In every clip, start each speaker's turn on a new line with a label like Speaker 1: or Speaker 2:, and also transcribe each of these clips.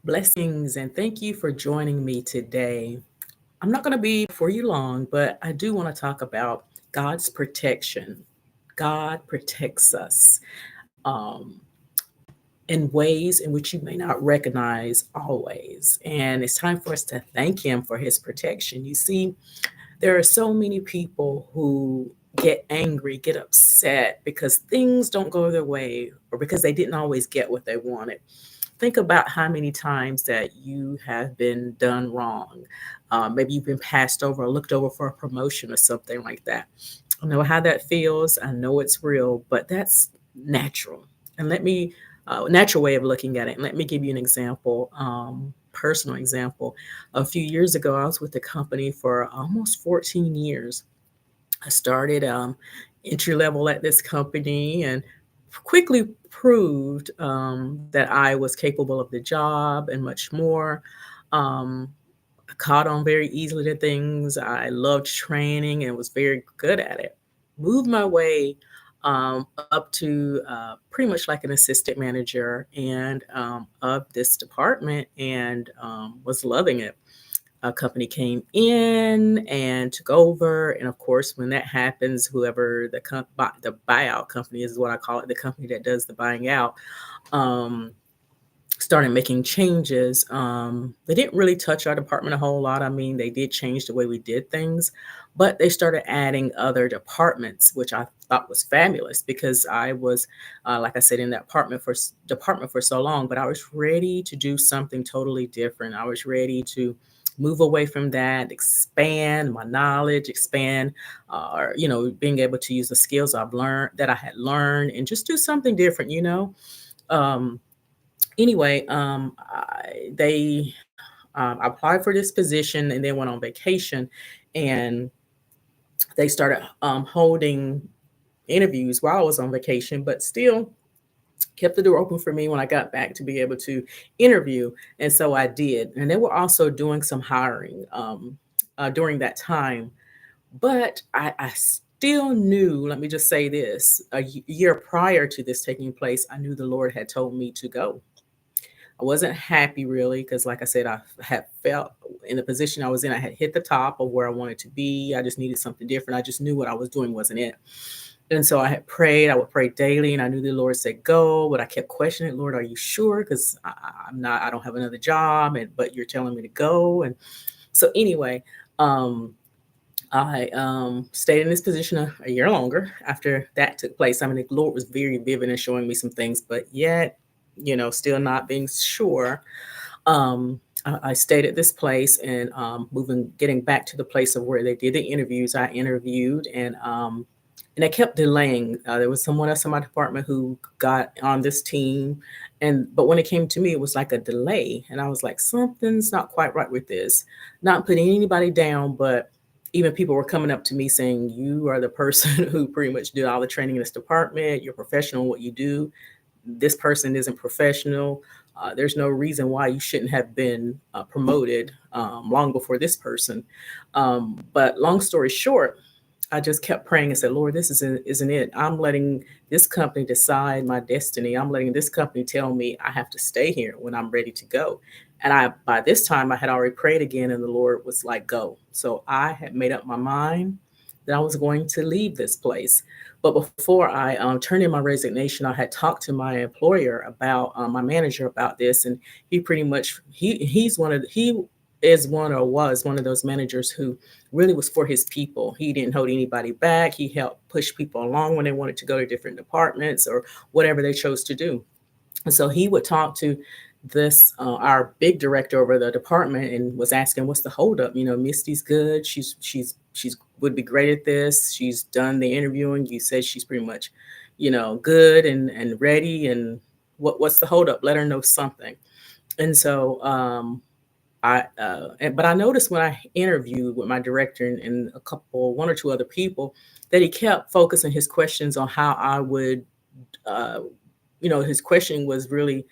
Speaker 1: Blessings and thank you for joining me today. I'm not going to be for you long, but I do want to talk about God's protection. God protects us um, in ways in which you may not recognize always. And it's time for us to thank Him for His protection. You see, there are so many people who get angry, get upset because things don't go their way or because they didn't always get what they wanted. Think about how many times that you have been done wrong. Maybe you've been passed over or looked over for a promotion or something like that. I know how that feels. I know it's real, but that's natural. And natural way of looking at it. And let me give you an example, personal example. A few years ago, I was with the company for almost 14 years. I started entry level at this company and quickly proved that I was capable of the job and much more. I caught on very easily to things. I loved training and was very good at it. Moved my way up to pretty much like an assistant manager and of this department and was loving it. A company came in and took over, and of course, when that happens, whoever the buyout company is what I call it, the company that does the buying out, um, started making changes. They didn't really touch our department a whole lot. I mean, they did change the way we did things, but they started adding other departments, which I thought was fabulous because I was, like I said, in that department for so long. But I was ready to do something totally different. I was ready to move away from that, expand my knowledge, expand, being able to use the skills I had learned, and just do something different. Um, anyway, I applied for this position and then went on vacation, and they started holding interviews while I was on vacation, but still kept the door open for me when I got back to be able to interview, and so I did. And they were also doing some hiring during that time, but I still knew. Let me just say this: year prior to this taking place, I knew the Lord had told me to go. I wasn't happy really because, like I said, I had felt in the position I was in, I had hit the top of where I wanted to be. I just needed something different. I just knew what I was doing wasn't it. And so I had prayed. I would pray daily, and I knew the Lord said go, but I kept questioning, Lord, are you sure? Because I'm not. I don't have another job, and but you're telling me to go. And so anyway, um, I stayed in this position a year longer after that took place. I mean, the Lord was very vivid in showing me some things, but yet, still not being sure. I stayed at this place and getting back to the place of where they did the interviews. I interviewed and I kept delaying. There was someone else in my department who got on this team, but when it came to me, it was like a delay, and I was like, something's not quite right with this. Not putting anybody down, but even people were coming up to me saying, "You are the person who pretty much did all the training in this department. You're professional in what you do. This person isn't professional. There's no reason why you shouldn't have been promoted long before this person." But long story short, I just kept praying and said, Lord, this isn't it. I'm letting this company decide my destiny. I'm letting this company tell me I have to stay here when I'm ready to go. And by this time, I had already prayed again, and the Lord was like, go. So I had made up my mind that I was going to leave this place. But before I turned in my resignation, I had talked to my employer about my manager about this, and he pretty much he is one or was one of those managers who really was for his people. He didn't hold anybody back. He helped push people along when they wanted to go to different departments or whatever they chose to do. And so he would talk to this our big director over the department and was asking, "What's the holdup? Misty's good. She's would be great at this. She's done the interviewing. You said she's pretty much, good and ready. And what's the holdup? Let her know something." And so but I noticed when I interviewed with my director and one or two other people, that he kept focusing his questions on how I would, uh, his questioning was really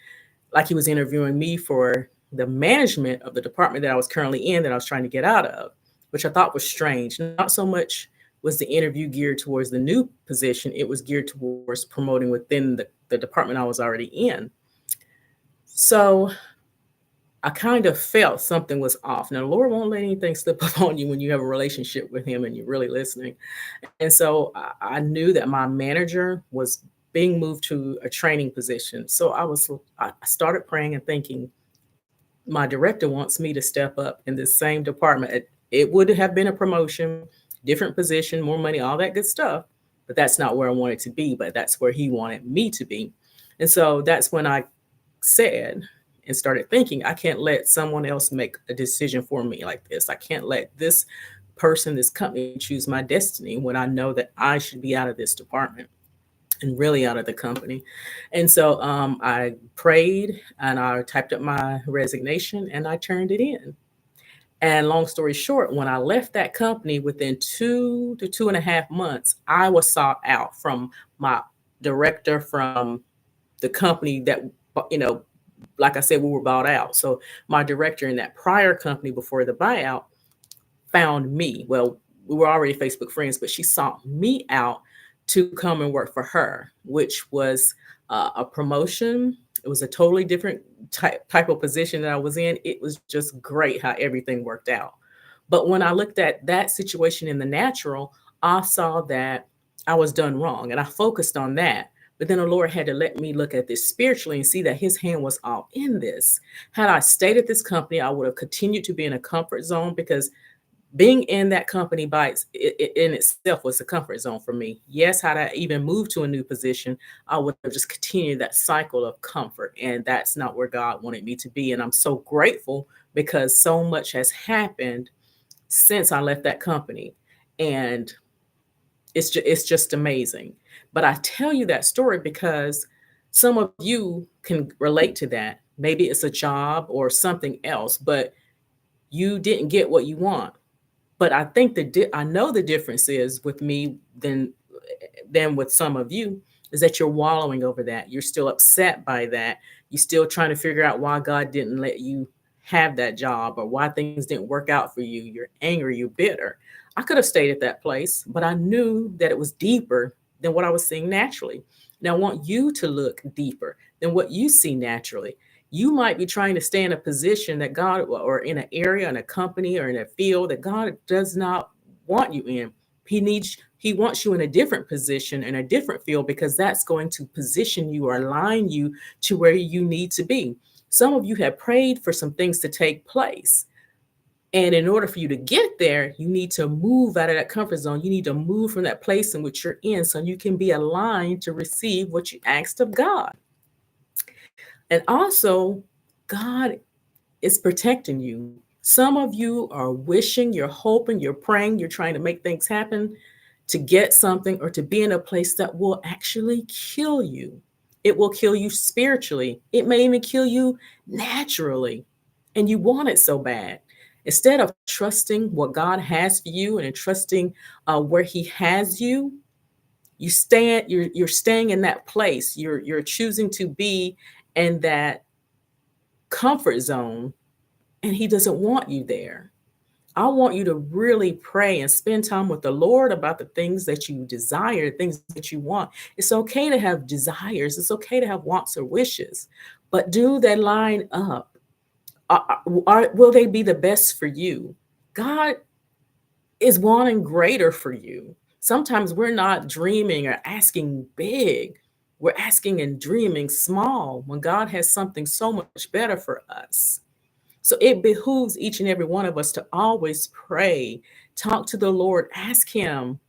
Speaker 1: like he was interviewing me for the management of the department that I was currently in that I was trying to get out of, which I thought was strange. Not so much was the interview geared towards the new position, it was geared towards promoting within the department I was already in. So I kind of felt something was off. Now, the Lord won't let anything slip up on you when you have a relationship with Him and you're really listening. And so I knew that my manager was being moved to a training position. So I started praying and thinking, my director wants me to step up in this same department. It would have been a promotion, different position, more money, all that good stuff. But that's not where I wanted to be, but that's where he wanted me to be. And so that's when I said and started thinking, I can't let someone else make a decision for me like this. I can't let this person, this company choose my destiny when I know that I should be out of this department and really out of the company. And so I prayed and I typed up my resignation and I turned it in. And long story short, when I left that company within 2 to 2.5 months, I was sought out from my director, from the company that, you know, like I said, we were bought out. So my director in that prior company before the buyout found me. Well, we were already Facebook friends, but she sought me out to come and work for her, which was a promotion. It was a totally different type of position that I was in. It was just great how everything worked out. But when I looked at that situation in the natural, I saw that I was done wrong and I focused on that. But then the Lord had to let me look at this spiritually and see that His hand was all in this. Had I stayed at this company, I would have continued to be in a comfort zone, because being in that company by in itself was a comfort zone for me. Yes, had I even moved to a new position, I would have just continued that cycle of comfort. And that's not where God wanted me to be. And I'm so grateful because so much has happened since I left that company. And it's just amazing. But I tell you that story because some of you can relate to that. Maybe it's a job or something else, but you didn't get what you want. But I think I know the difference is with me than with some of you is that you're wallowing over that. You're still upset by that. You're still trying to figure out why God didn't let you have that job or why things didn't work out for you. You're angry, you're bitter. I could have stayed at that place, but I knew that it was deeper than what I was seeing naturally. Now I want you to look deeper than what you see naturally. You might be trying to stay in a position that God, or in an area, in a company, or in a field that God does not want you in. He wants you in a different position, in a different field, because that's going to position you or align you to where you need to be. Some of you have prayed for some things to take place. And in order for you to get there, you need to move out of that comfort zone. You need to move from that place in which you're in so you can be aligned to receive what you asked of God. And also, God is protecting you. Some of you are wishing, you're hoping, you're praying, you're trying to make things happen to get something or to be in a place that will actually kill you. It will kill you spiritually. It may even kill you naturally. And you want it so bad. Instead of trusting what God has for you and trusting where He has you, you're staying in that place. You're choosing to be in that comfort zone, and He doesn't want you there. I want you to really pray and spend time with the Lord about the things that you desire, things that you want. It's okay to have desires. It's okay to have wants or wishes, but do they line up? Will they be the best for you? God is wanting greater for you. Sometimes we're not dreaming or asking big. We're asking and dreaming small when God has something so much better for us. So it behooves each and every one of us to always pray, talk to the Lord, ask Him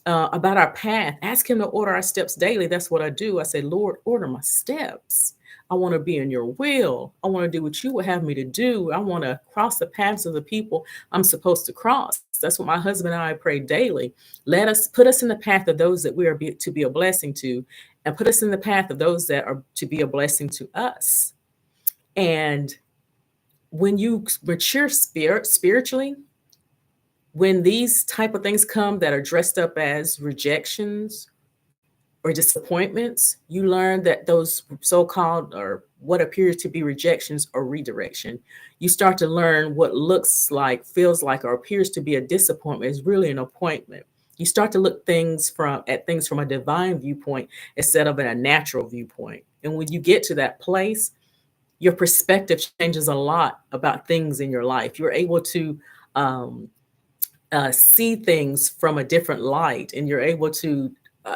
Speaker 1: about our path, ask Him to order our steps daily. That's what I do. I say, Lord, order my steps. I want to be in your will. I want to do what you would have me to do. I want to cross the paths of the people I'm supposed to cross. That's what my husband and I pray daily. Put us in the path of those that we are to be a blessing to, and put us in the path of those that are to be a blessing to us. And when you mature spiritually, when these type of things come that are dressed up as rejections or disappointments, you learn that those so-called or what appears to be rejections or redirection. You start to learn what looks like, feels like, or appears to be a disappointment is really an appointment. You start to look at things from a divine viewpoint instead of a natural viewpoint. And when you get to that place, your perspective changes a lot about things in your life. You're able to um, see things from a different light, and you're able to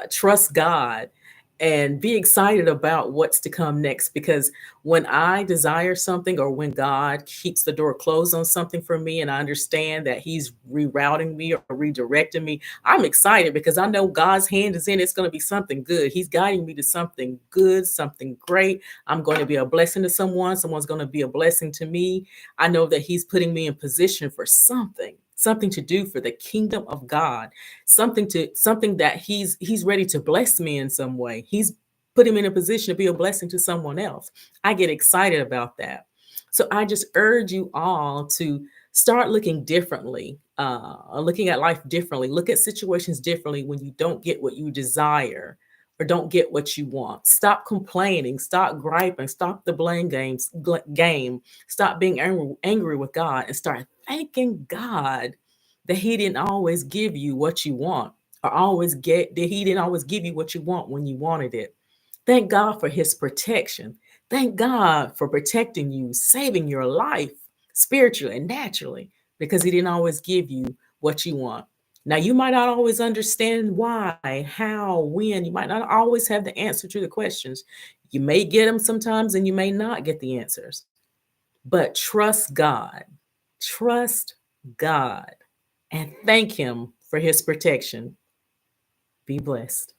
Speaker 1: trust God and be excited about what's to come next. Because when I desire something, or when God keeps the door closed on something for me, and I understand that He's rerouting me or redirecting me, I'm excited because I know God's hand is in it. It's going to be something good. He's guiding me to something good, something great. I'm going to be a blessing to someone. Someone's going to be a blessing to me. I know that He's putting me in position for something to do for the kingdom of God, something that he's ready to bless me in some way. He's put him in a position to be a blessing to someone else. I get excited about that. So I just urge you all to start looking differently, looking at life differently, look at situations differently when you don't get what you desire or don't get what you want. Stop complaining, stop griping, stop the blame game, stop being angry with God, and start thanking God that He didn't always give you what you want, or always get that He didn't always give you what you want when you wanted it. Thank God for His protection. Thank God for protecting you, saving your life spiritually and naturally, because He didn't always give you what you want. Now, you might not always understand why, how, when. You might not always have the answer to the questions. You may get them sometimes, and you may not get the answers. But trust God. Trust God and thank Him for His protection. Be blessed.